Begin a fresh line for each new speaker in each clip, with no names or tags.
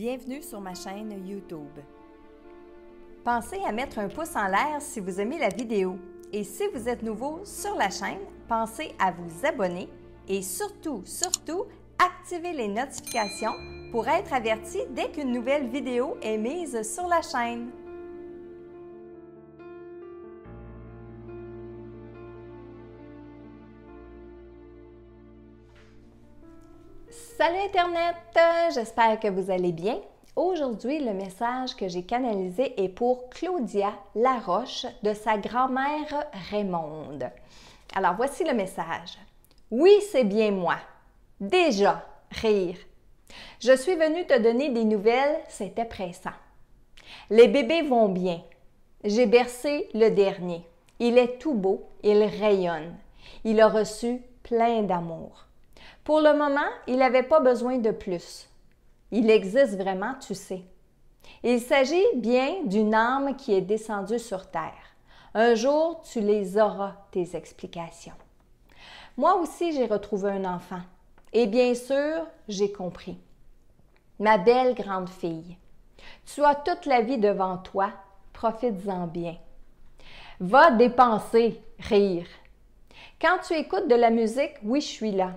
Bienvenue sur ma chaîne YouTube. Pensez à mettre un pouce en l'air si vous aimez la vidéo. Et si vous êtes nouveau sur la chaîne, pensez à vous abonner et surtout, activez les notifications pour être averti dès qu'une nouvelle vidéo est mise sur la chaîne. Salut Internet! J'espère que vous allez bien. Aujourd'hui, le message que j'ai canalisé est pour Claudia Laroche de sa grand-mère Raymonde. Alors, voici le message. Oui, c'est bien moi. Déjà, rire. Je suis venue te donner des nouvelles, c'était pressant. Les bébés vont bien. J'ai bercé le dernier. Il est tout beau, il rayonne. Il a reçu plein d'amour. Pour le moment, il n'avait pas besoin de plus. Il existe vraiment, tu sais. Il s'agit bien d'une âme qui est descendue sur terre. Un jour, tu les auras, tes explications. Moi aussi, j'ai retrouvé un enfant. Et bien sûr, j'ai compris. Ma belle grande fille, tu as toute la vie devant toi, profites-en bien. Va dépenser, rire. Quand tu écoutes de la musique, oui, je suis là.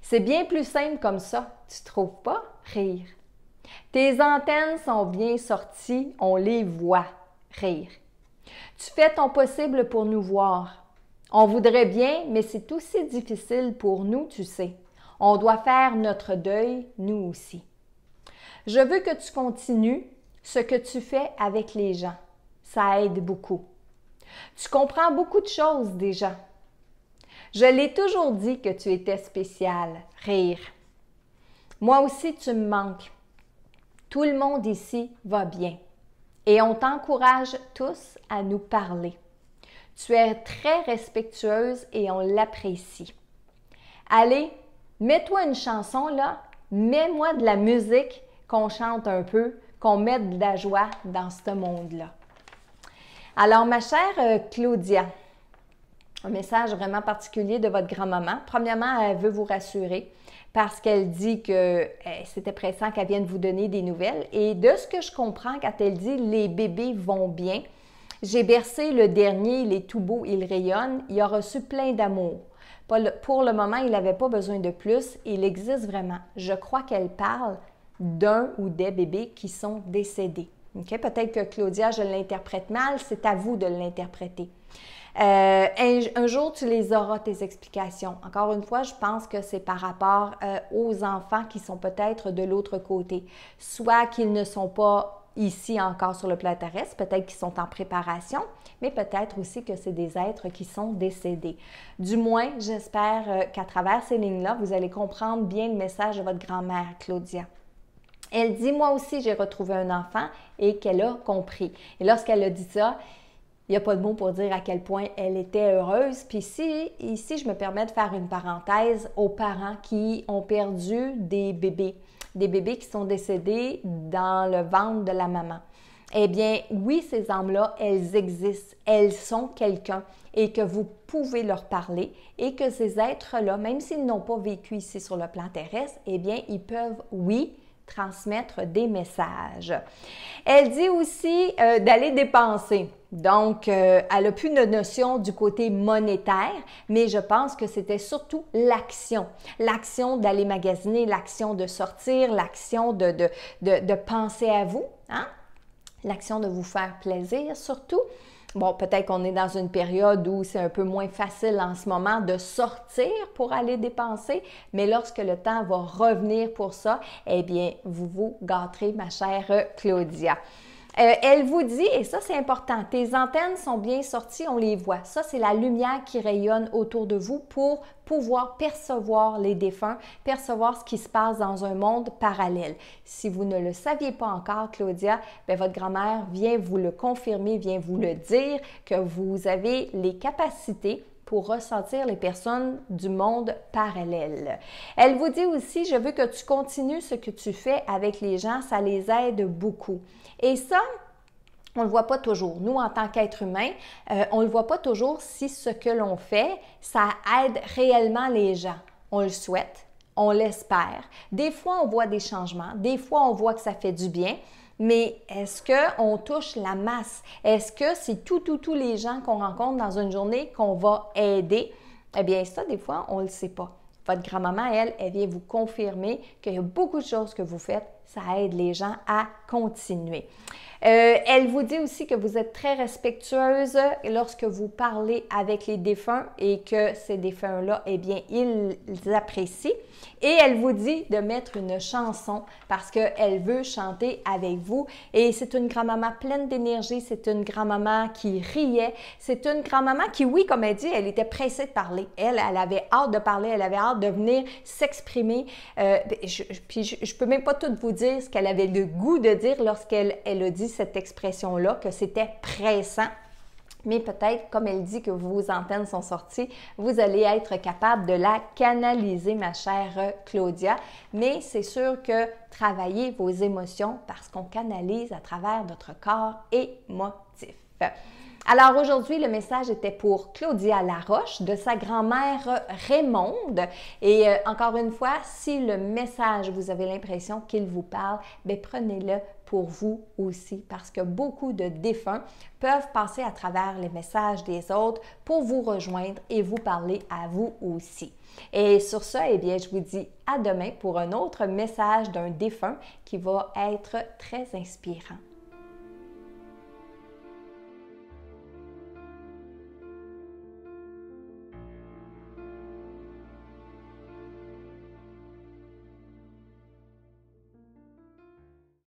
C'est bien plus simple comme ça, tu trouves pas? Rire. Tes antennes sont bien sorties, on les voit. Rire. Tu fais ton possible pour nous voir. On voudrait bien, mais c'est aussi difficile pour nous, tu sais. On doit faire notre deuil, nous aussi. Je veux que tu continues ce que tu fais avec les gens. Ça aide beaucoup. Tu comprends beaucoup de choses déjà. Je l'ai toujours dit que tu étais spécial. Rire. Moi aussi, tu me manques. Tout le monde ici va bien. Et on t'encourage tous à nous parler. Tu es très respectueuse et on l'apprécie. Allez, mets-toi une chanson là. Mets-moi de la musique, qu'on chante un peu, qu'on mette de la joie dans ce monde-là. Alors, ma chère Claudia, un message vraiment particulier de votre grand-maman. Premièrement, elle veut vous rassurer parce qu'elle dit que c'était pressant qu'elle vienne vous donner des nouvelles. Et de ce que je comprends, quand elle dit « les bébés vont bien », j'ai bercé le dernier, il est tout beau, il rayonne, il a reçu plein d'amour. Pour le moment, il n'avait pas besoin de plus, il existe vraiment. Je crois qu'elle parle d'un ou des bébés qui sont décédés. Okay? Peut-être que Claudia, je l'interprète mal, c'est à vous de l'interpréter. Un jour, tu les auras, tes explications. Encore une fois, je pense que c'est par rapport aux enfants qui sont peut-être de l'autre côté. Soit qu'ils ne sont pas ici encore sur le plan terrestre, peut-être qu'ils sont en préparation, mais peut-être aussi que c'est des êtres qui sont décédés. Du moins, j'espère qu'à travers ces lignes-là, vous allez comprendre bien le message de votre grand-mère, Claudia. Elle dit, moi aussi, j'ai retrouvé un enfant et qu'elle a compris. Et lorsqu'elle a dit ça, il n'y a pas de mots pour dire à quel point elle était heureuse. Puis ici, je me permets de faire une parenthèse aux parents qui ont perdu des bébés qui sont décédés dans le ventre de la maman. Eh bien, oui, ces âmes-là, elles existent, elles sont quelqu'un et que vous pouvez leur parler et que ces êtres-là, même s'ils n'ont pas vécu ici sur le plan terrestre, eh bien, ils peuvent, oui, transmettre des messages. Elle dit aussi d'aller dépenser. Donc, elle n'a plus de notion du côté monétaire, mais je pense que c'était surtout l'action. L'action d'aller magasiner, l'action de sortir, l'action de penser à vous, hein? L'action de vous faire plaisir surtout. Bon, peut-être qu'on est dans une période où c'est un peu moins facile en ce moment de sortir pour aller dépenser, mais lorsque le temps va revenir pour ça, eh bien, vous vous gâterez, ma chère Claudia. Elle vous dit, et ça c'est important, tes antennes sont bien sorties, on les voit. Ça, c'est la lumière qui rayonne autour de vous pour pouvoir percevoir les défunts, percevoir ce qui se passe dans un monde parallèle. Si vous ne le saviez pas encore, Claudia, bien, votre grand-mère vient vous le confirmer, vient vous le dire que vous avez les capacités pour ressentir les personnes du monde parallèle. Elle vous dit aussi, je veux que tu continues ce que tu fais avec les gens, ça les aide beaucoup. Et ça, on ne le voit pas toujours. Nous, en tant qu'être humain, on ne le voit pas toujours si ce que l'on fait, ça aide réellement les gens. On le souhaite, on l'espère. Des fois, on voit des changements. Des fois, on voit que ça fait du bien. Mais est-ce qu'on touche la masse? Est-ce que c'est tous les gens qu'on rencontre dans une journée qu'on va aider? Eh bien, ça, des fois, on ne le sait pas. Votre grand-maman, elle vient vous confirmer qu'il y a beaucoup de choses que vous faites. Ça aide les gens à continuer. Elle vous dit aussi que vous êtes très respectueuse lorsque vous parlez avec les défunts et que ces défunts-là, eh bien, ils apprécient. Et elle vous dit de mettre une chanson parce qu'elle veut chanter avec vous. Et c'est une grand-maman pleine d'énergie, c'est une grand-maman qui riait, c'est une grand-maman qui, oui, comme elle dit, elle était pressée de parler. Elle avait hâte de parler, elle avait hâte de venir s'exprimer. Puis je peux même pas tout vous dire ce qu'elle avait le goût de dire lorsqu'elle a dit cette expression-là, que c'était pressant. Mais peut-être, comme elle dit que vos antennes sont sorties, vous allez être capable de la canaliser, ma chère Claudia. Mais c'est sûr que travaillez vos émotions parce qu'on canalise à travers notre corps émotif. Alors aujourd'hui, le message était pour Claudia Laroche de sa grand-mère Raymonde. Et encore une fois, si le message, vous avez l'impression qu'il vous parle, bien prenez-le pour vous aussi parce que beaucoup de défunts peuvent passer à travers les messages des autres pour vous rejoindre et vous parler à vous aussi. Et sur ça, eh bien, je vous dis à demain pour un autre message d'un défunt qui va être très inspirant.